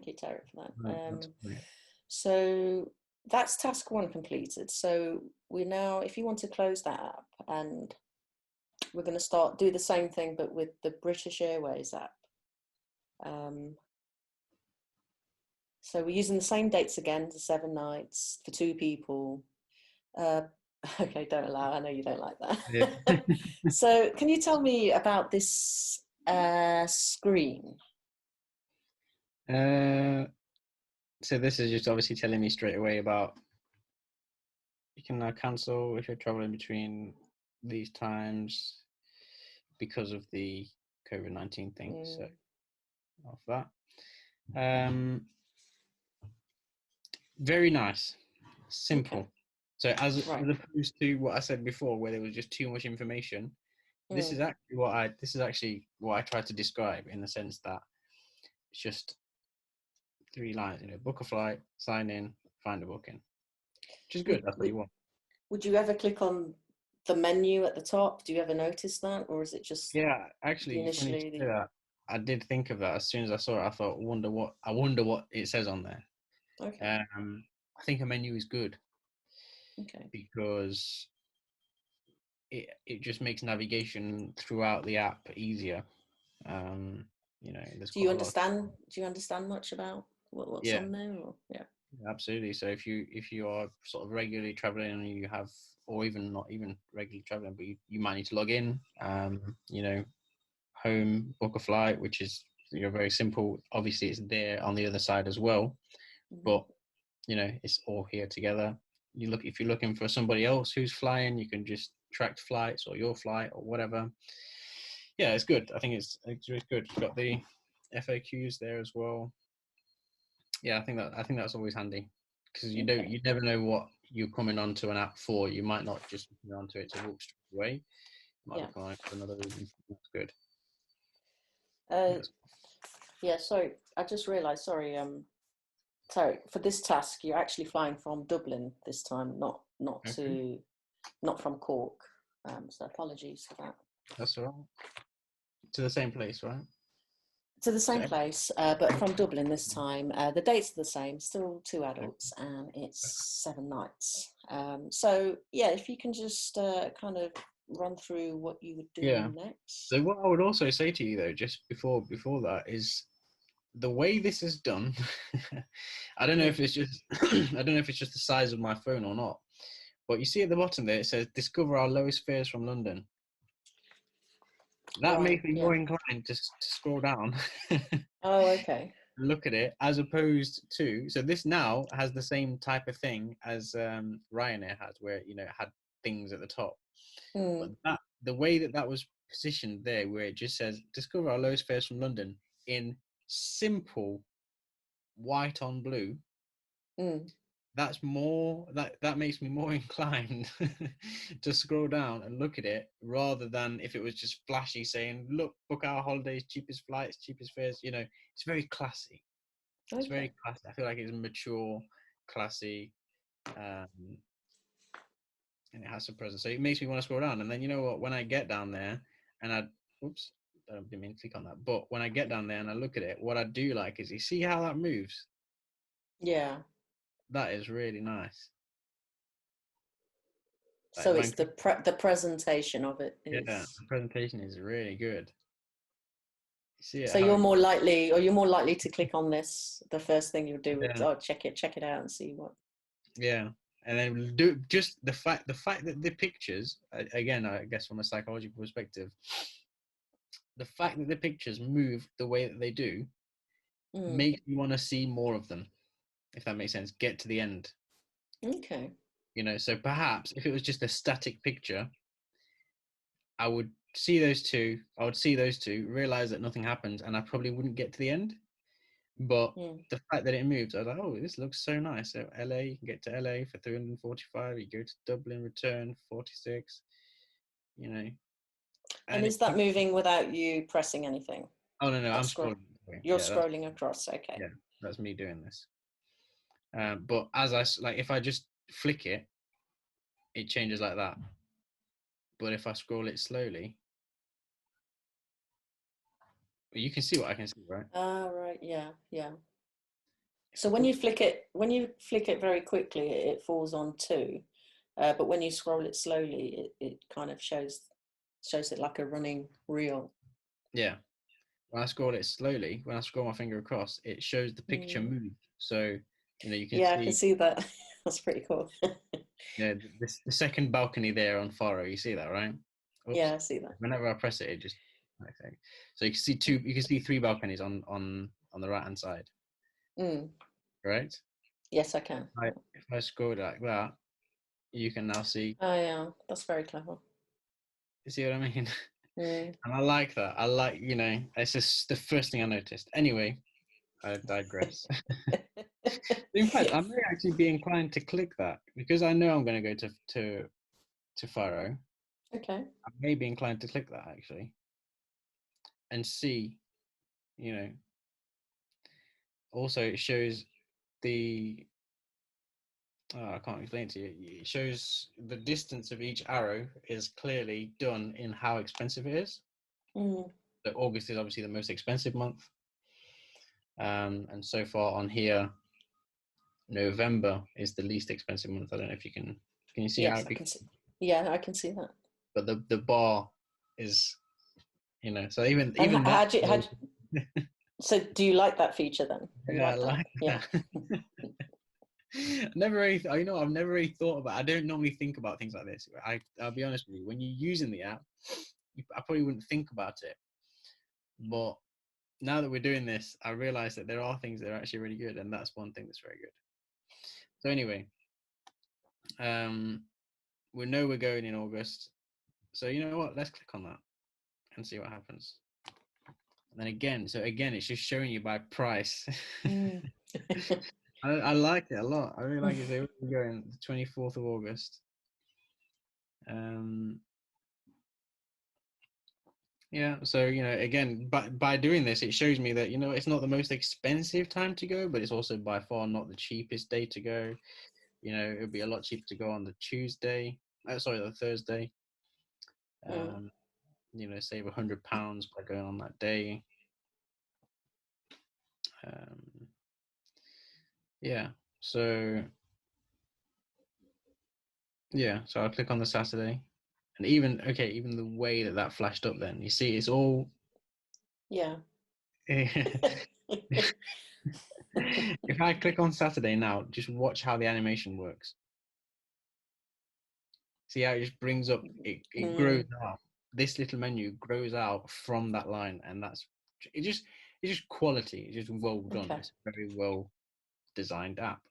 you, Tarek, for that. Right, that's great. So that's task one completed. So we now, if you want to close that app, and we're going to do the same thing, but with the British Airways app. So we're using the same dates again, the 7 nights for 2 people. Okay, don't allow. I know you don't like that. Yeah. So can you tell me about this screen? So this is just obviously telling me straight away about you can now cancel if you're traveling between these times because of the COVID-19 thing. So off that. Very nice, simple. Okay. So as Right. opposed to what I said before, where there was just too much information, this is actually what I tried to describe in the sense that it's just 3 lines. You know, book a flight, sign in, find a booking, which is good. Would, That's what would, you want. would you ever click on the menu at the top? Do you ever notice that? Or is it just Yeah, the actually, funny you initially say that. I did think of that as soon as I saw it. I thought, I wonder what it says on there. Okay. I think a menu is good Okay. because it just makes navigation throughout the app easier. You know, there's quite a lot. Do you understand much about what's Yeah, on there? Or yeah. absolutely. So if you are sort of regularly traveling and you have, or even not even regularly traveling, but you might need to log in. You know, home, book a flight, which is very simple. Obviously, it's there on the other side as well, Mm-hmm. but you know it's all here together. If you're looking for somebody else who's flying, you can just track flights or your flight or whatever. Yeah, it's good. I think it's really good. You've got the FAQs there as well. Yeah, I think that's always handy because Okay. you never know what you're coming onto an app for. You might not just be coming onto it to walk straight away. You might Yeah. be coming on for another reason. That's good. Uh, Yes. yeah. Sorry, I just realised. Sorry. So for this task, you're actually flying from Dublin this time, Okay. not from Cork. So apologies for that. That's all right. To the same place, right? To the same So, place, but from okay. Dublin this time. The dates are the same, still 2 adults, and it's 7 nights. So yeah, if you can just kind of run through what you would Yeah. do next. So what I would also say to you though, just before that, is the way this is done. I don't know Mm. if it's just I don't know if it's just the size of my phone or not. But you see at the bottom there, it says "Discover our lowest fares from London." That Right. makes me Yeah. more inclined to scroll down, Oh, okay. look at it, as opposed to. So this now has the same type of thing as Ryanair had, where it had things at the top. But Mm, the way that was positioned there, where it just says "Discover our lowest fares from London" in simple white on blue, mm. that makes me more inclined to scroll down and look at it rather than if it was just flashy saying, look, book our holidays, cheapest flights, cheapest fares. It's very classy. It's very Okay. classy. I feel like it's mature, classy, um, and it has some presence. So it makes me want to scroll down. And then you know what? When I get down there and oops, I didn't mean to click on that. But when I get down there and I look at it, what I do like is you see how that moves. Yeah. That is really nice. Like So when it's the presentation of it yeah, is. the presentation is really good. You see it So how you're it more likely, or you're more likely to click on this. The first thing you'll do is, yeah, oh, check it out and see what. yeah. And then we'll do just the fact that the pictures again, I guess from a psychological perspective, the fact that the pictures move the way that they do Mm. makes me want to see more of them, if that makes sense. Get to the end, Okay. so perhaps if it was just a static picture, I would see those two, realize that nothing happens, and I probably wouldn't get to the end. But Mm. the fact that it moves, I was like, oh, this looks so nice. So LA, you can get to LA for 345, you go to Dublin, return 46, And and is that moving without you pressing anything? oh no, That I'm scroll. scrolling. You're scrolling across. Okay. Yeah, that's me doing this. But as if I just flick it, it changes like that. But if I scroll it slowly, you can see what I can see, right? Ah, right. Yeah. Yeah. If So I when put, you flick it very quickly, it falls on two. But when you scroll it slowly, it kind of shows it like a running reel. yeah, when I scroll it slowly, when I scroll my finger across, it shows the picture Mm. move. So you can Yeah, I can see, see that. That's pretty cool. the second balcony there on Faro. You see that, right? Oops. Yeah, I see that. Whenever I press it, it just okay. So you can see two. You can see three balconies on the right hand side, Mm. right? Yes, I can. Yeah. If I scroll it like that, you can now see. Oh, yeah, that's very clever. You see what I mean? Mm. And I like that. I like, it's just the first thing I noticed. Anyway, I digress. In fact, I may actually be inclined to click that because I know I'm going to go to Faro. Okay. I may be inclined to click that actually and see, you know. Also, it shows the. Oh, I can't explain it to you. It shows the distance of each arrow is clearly done in how expensive it is. Mm. So August is obviously the most expensive month. And so far on here, November is the least expensive month. I don't know if you can you see how Yes, it I can see. Yeah, I can see that. but the bar is so And even that so do you like that feature then? You yeah, I like that? like Yeah. that. Never really I've never really thought about I don't normally think about things like this. I'll be honest with you, when you're using the app, I probably wouldn't think about it, but now that we're doing this, I realize that there are things that are actually really good, and that's one thing that's very good. So anyway, we know we're going in August. So you know what? Let's click on that and see what happens. And then again, it's just showing you by price. Mm. I like it a lot. I really like it. So we're going the 24th of August. Yeah. So again, by doing this, it shows me that it's not the most expensive time to go, but it's also by far not the cheapest day to go. It would be a lot cheaper to go on the Tuesday. Sorry, the Thursday. Mm. Save £100 by going on that day. Yeah. So I'll click on the Saturday, and even the way that flashed up, then you see it's all. Yeah. If I click on Saturday now, just watch how the animation works. See how it just brings up, it grows Mm. out. This little menu grows out from that line, and it's just quality. It's just well done. Okay. It's a very well designed app.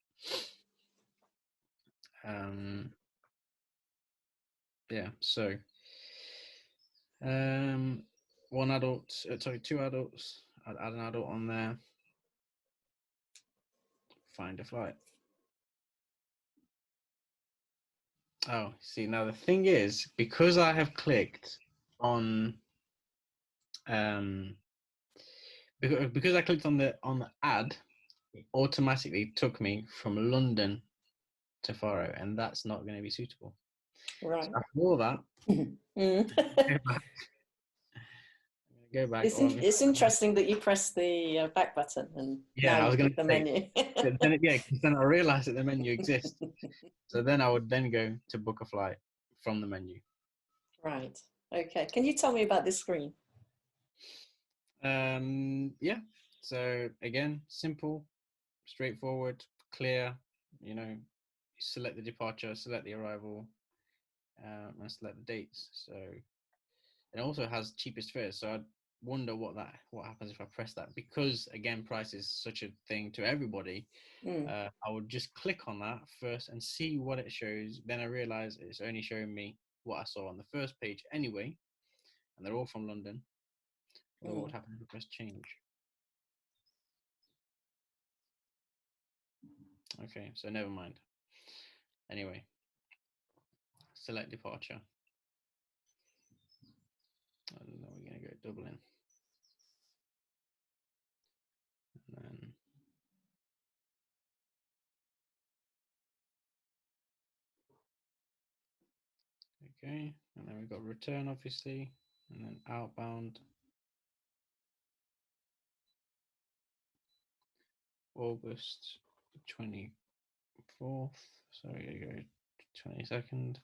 Yeah. So, one adult. Sorry, two adults. I'd add an adult on there. Find a flight. Oh, see, now the thing is, because I have clicked on because I clicked on the ad, it automatically took me from London to Faro, and that's not going to be suitable. So Right. after all that, Mm. go back. Go back. It's interesting that you press the back button and now Yeah, I you was going pick to the say. menu. Because then I realized that the menu exists. So then I would then go to book a flight from the menu. Right. Okay. Can you tell me about this screen? Yeah. So again, simple, straightforward, clear. Select the departure, select the arrival, and select the dates. So it also has cheapest fares. So wonder what happens if I press that, because again, price is such a thing to everybody. I would just click on that first and see what it shows. Then I realize it's only showing me what I saw on the first page anyway, and they're all from London. What would happen if I press change? Okay, so never mind. Anyway, select departure. I don't know, we're going to go Dublin. And then okay, and then we've got return, obviously, and then outbound. August 24th. So we go 22nd.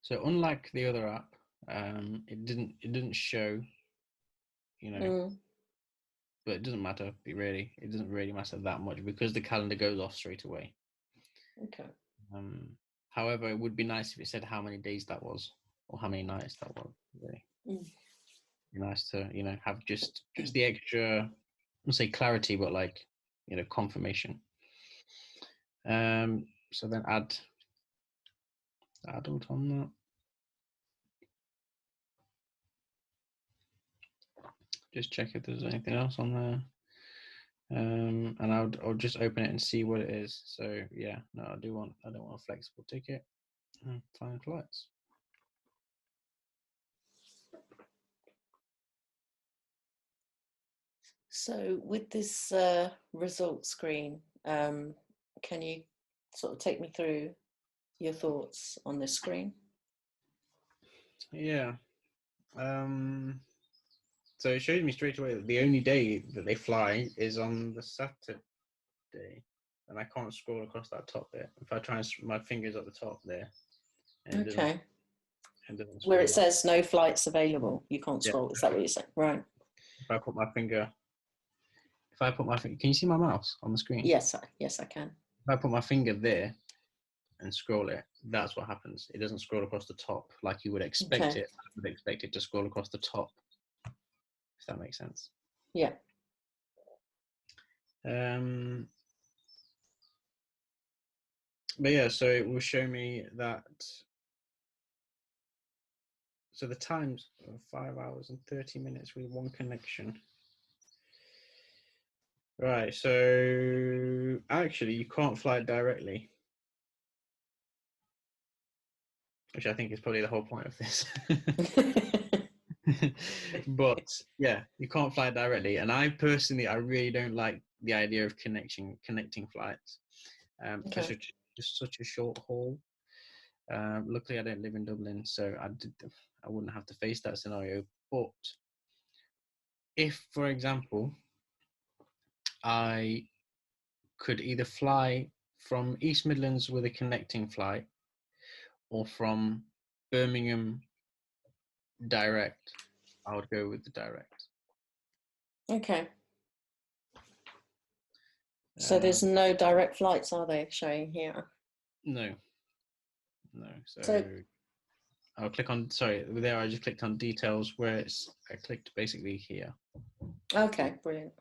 So unlike the other app, it didn't show, you know, but it doesn't matter. It doesn't really matter that much because the calendar goes off straight away. Okay. However, it would be nice if it said how many days that was or how many nights that was. Really nice to, you know, have just the extra, I wouldn't say clarity, but like, you know, confirmation. So then add adult on that. Just check if there's anything else on there. And I'll just open it and see what it is. So yeah, no, I don't want a flexible ticket. Find flights. So with this result screen, can you sort of take me through your thoughts on this screen? Yeah. So it shows me straight away that the only day that they fly is on the Saturday, and I can't scroll across that top bit. If I try and my fingers at the top there, and okay. It doesn't Where it scroll. says no flights available, you can't scroll. Is that what you're saying? Right. If I put my finger, can you see my mouse on the screen? Yes, I can. If I put my finger there and scroll it, that's what happens. It doesn't scroll across the top like you would expect it. I would expect it to scroll across the top, if that makes sense. Yeah. But yeah, so it will show me that. So the times are 5 hours and 30 minutes with one connection. Right, so actually you can't fly directly, which I think is probably the whole point of this. But yeah, you can't fly directly, and I really don't like the idea of connecting flights. Just such a short haul. Luckily, I don't live in Dublin, so I wouldn't have to face that scenario. But if, for example, I could either fly from East Midlands with a connecting flight, or from Birmingham direct, I would go with the direct. Okay. So there's no direct flights, are they, showing here? No. So I'll click on, sorry, there I just clicked on details where I clicked basically here. Okay, brilliant.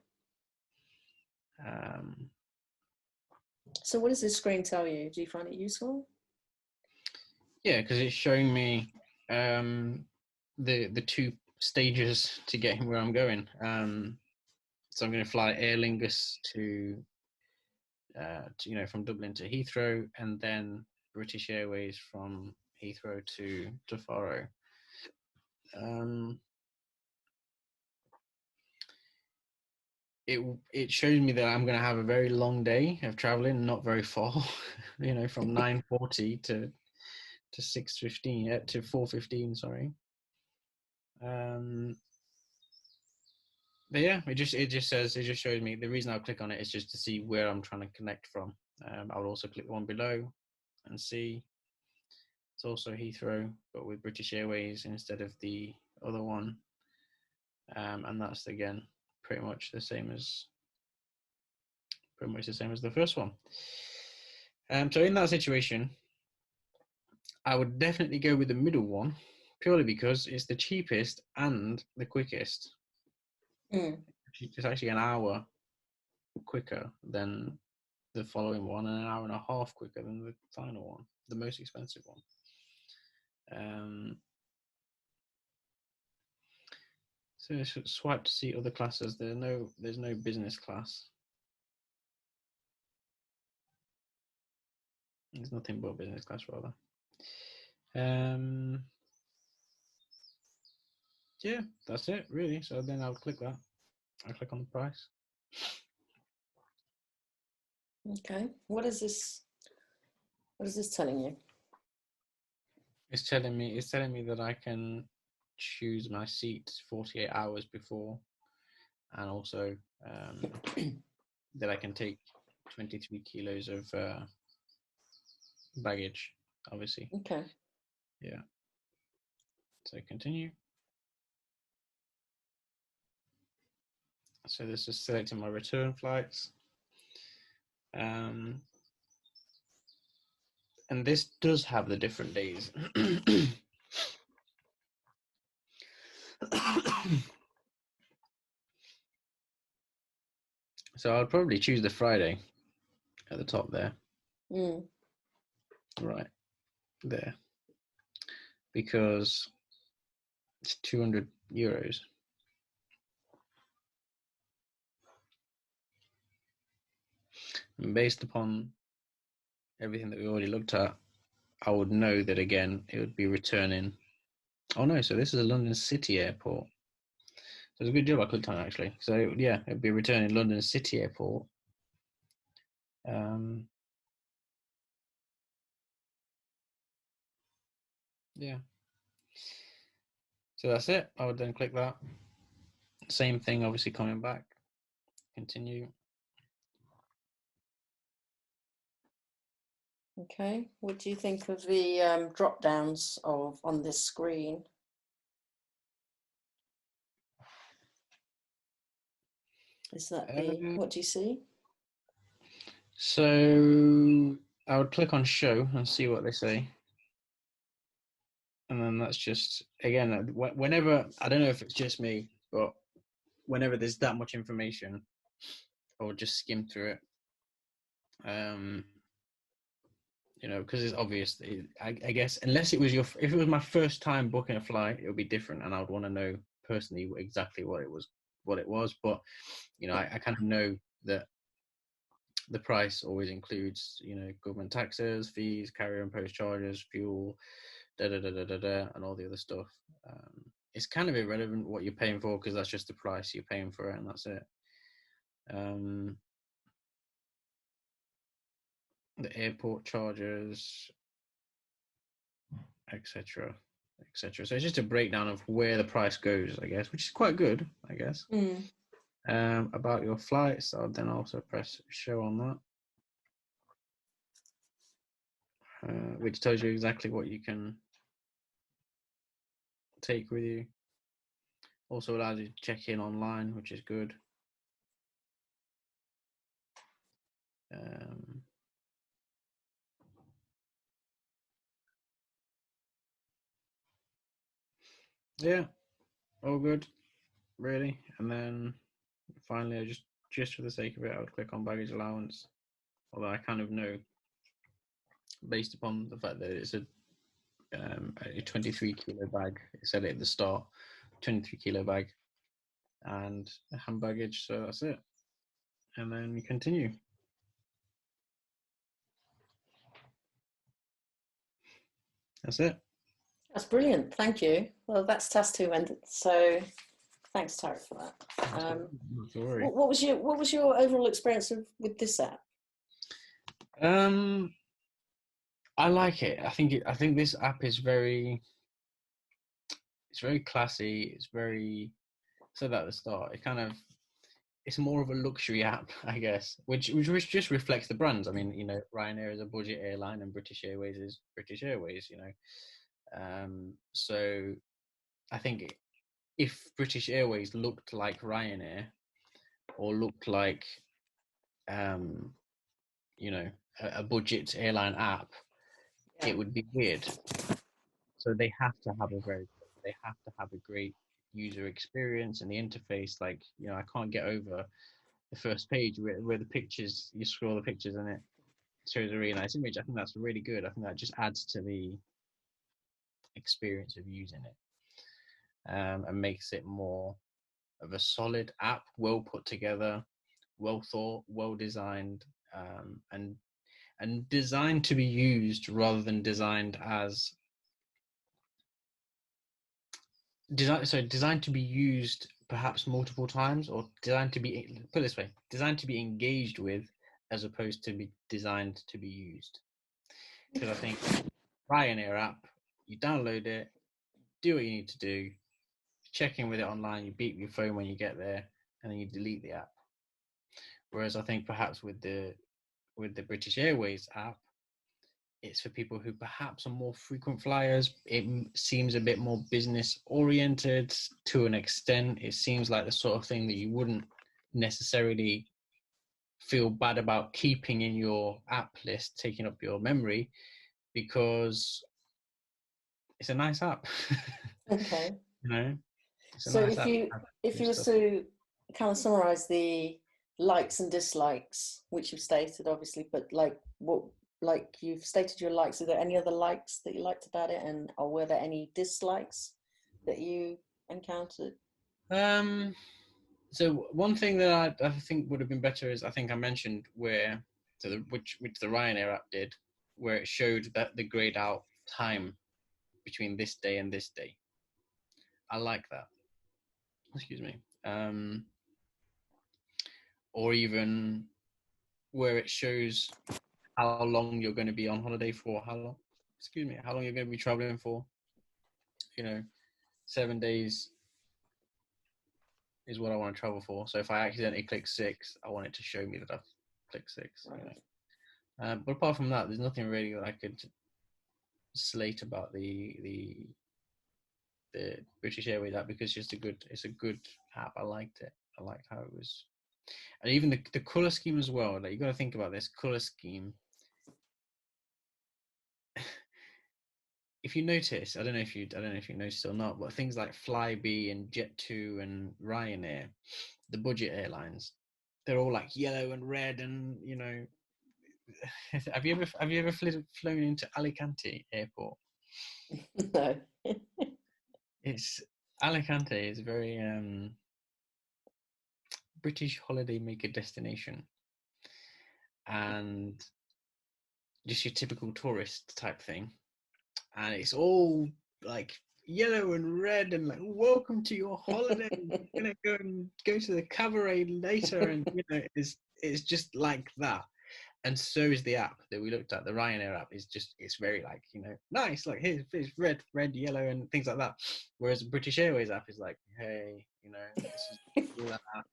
So what does this screen tell you? Do you find it useful? Yeah, because it's showing me the two stages to getting where I'm going. So I'm going to fly Aer Lingus to from Dublin to Heathrow, and then British Airways from Heathrow to Faro. It shows me that I'm going to have a very long day of traveling, not very far, from 9:40 to 6:15 to 4:15. Sorry. But yeah, it just shows me. The reason I'll click on it is just to see where I'm trying to connect from. I will also click the one below and see. It's also Heathrow, but with British Airways instead of the other one. And that's again pretty much the same as the first one. So in that situation, I would definitely go with the middle one, purely because it's the cheapest and the quickest. Mm. It's actually an hour quicker than the following one, and an hour and a half quicker than the final one, the most expensive one. So I should swipe to see other classes. There's no business class. There's nothing but business class rather. Yeah, that's it really. So then I'll click that. I'll click on the price. Okay. What is this? What is this telling you? It's telling me that I can choose my seat 48 hours before, and also that I can take 23 kilos of baggage, obviously. Okay. Yeah. So continue. So this is selecting my return flights. And this does have the different days. So I'll probably choose the Friday at the top there. Mm. Right there. Because it's 200 euros. And based upon everything that we already looked at, I would know that again it would be returning. Oh no, so this is a London City airport. So it's a good job I clicked on it actually. So yeah, it'd be returning London City airport. Yeah. So that's it. I would then click that. Same thing, obviously coming back. Continue. Okay. What do you think of the drop downs on this screen? Is that what do you see? So I would click on show and see what they say. And then that's just, again, whenever, I don't know if it's just me, but whenever there's that much information, I would just skim through it. Because it's obvious. I guess unless if it was my first time booking a flight, it would be different, and I would want to know personally exactly what it was. But I kind of know that the price always includes government taxes, fees, carrier and post charges, fuel, and all the other stuff. It's kind of irrelevant what you're paying for because that's just the price you're paying for it, and that's it. The airport charges, etc., etc. So it's just a breakdown of where the price goes, I guess, which is quite good, I guess. Mm. About your flights, I'll then also press show on that, which tells you exactly what you can take with you. Also allows you to check in online, which is good. Yeah, all good, really. And then finally, I just for the sake of it, I would click on baggage allowance. Although I kind of know, based upon the fact that it's a 23 kilo bag, it said it at the start, 23 kilo bag, and hand baggage. So that's it. And then you continue. That's it. That's brilliant. Thank you. Well, that's task 2 ended. So thanks, Tarek, for that. What was your overall experience with this app? I like it. I think this app is very classy. It's very, said that at the start. It's more of a luxury app, I guess, which just reflects the brands. I mean, Ryanair is a budget airline and British Airways is British Airways. So I think if British Airways looked like Ryanair or looked like a budget airline app, it would be weird. So they have to have they have to have a great user experience and the interface. Like, I can't get over the first page where the pictures, you scroll the pictures and it shows a really nice image. I think that's really good. I think that just adds to the experience of using it, and makes it more of a solid app, well put together, well thought, well designed, and designed to be used rather than designed as designed to be used perhaps multiple times, or designed to be, put it this way, designed to be engaged with, as opposed to be designed to be used. Because I think Ryanair app, you download it, do what you need to do, check in with it online, you beep your phone when you get there, and then you delete the app. Whereas I think perhaps with the British Airways app, it's for people who perhaps are more frequent flyers. It seems a bit more business oriented to an extent. It seems like the sort of thing that you wouldn't necessarily feel bad about keeping in your app list, taking up your memory, because it's a nice app. Okay. It's a So nice app. if you were to kind of summarize the likes and dislikes, which you've stated obviously, but like you've stated your likes, are there any other likes that you liked about it, or were there any dislikes that you encountered? So one thing that I think would have been better is, I think I mentioned which the Ryanair app did, where it showed that the grayed out time between this day and this day. I like that. Excuse me. Or even where it shows how long you're going to be on holiday for, how long you're going to be traveling for. 7 days is what I want to travel for. So if I accidentally click 6, I want it to show me that I've clicked 6. Right. But apart from that, there's nothing really that I could slate about the British Airways app, because it's a good app. I liked it. I liked how it was, and even the color scheme as well. Like, you got to think about this color scheme. If you notice, I don't know if you noticed or not, but things like Flybe and Jet2 and Ryanair, the budget airlines, they're all like yellow and red, and have you ever flown into Alicante airport? No. It's Alicante is very British holiday maker destination, and just your typical tourist type thing, and it's all like yellow and red and like, welcome to your holiday, you're gonna go to the cabaret later, and it's just like that. And so is the app that we looked at. The Ryanair app it's very like, nice, like here's red, yellow, and things like that. Whereas the British Airways app is like, hey, this is a cool app.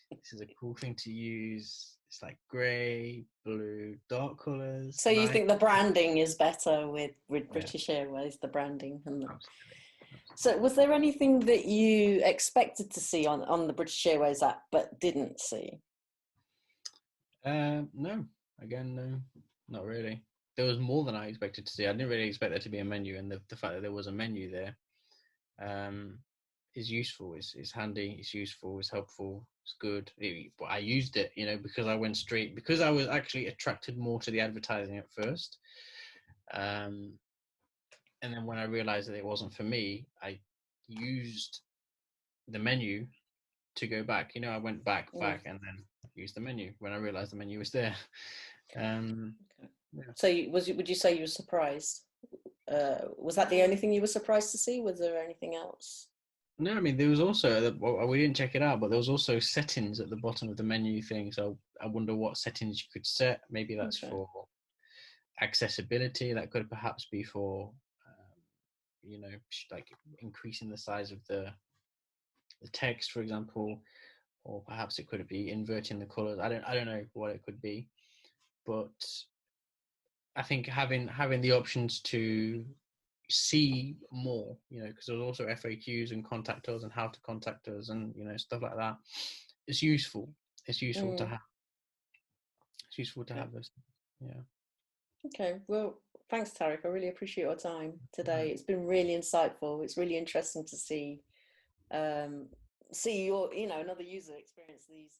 This is a cool thing to use. It's like grey, blue, dark colours. So you nice. think the branding is better with British Airways, the branding and the... Absolutely. So was there anything that you expected to see on the British Airways app but didn't see? No. Again, no, not really. There was more than I expected to see. I didn't really expect there to be a menu, and the fact that there was a menu there is useful. It's handy. It's useful. It's helpful. It's good. But I used it, because I went straight, because I was actually attracted more to the advertising at first. And then when I realized that it wasn't for me, I used the menu to go back. I went back, and then used the menu when I realized the menu was there. So would you say you were surprised? Was that the only thing you were surprised to see? Was there anything else? No, I mean, there was also, we didn't check it out, but there was also settings at the bottom of the menu thing. So I wonder what settings you could set. Maybe that's for accessibility. That could perhaps be for, like increasing the size of the text, for example, or perhaps it could be inverting the colors. I don't know what it could be, but I think having the options to see more, because there's also FAQs and contact us and how to contact us and stuff like that. It's useful. It's useful to have. It's useful to have this. Yeah. Okay, well, thanks, Tarek. I really appreciate your time Right. today. It's been really insightful. It's really interesting to see your, another user experience these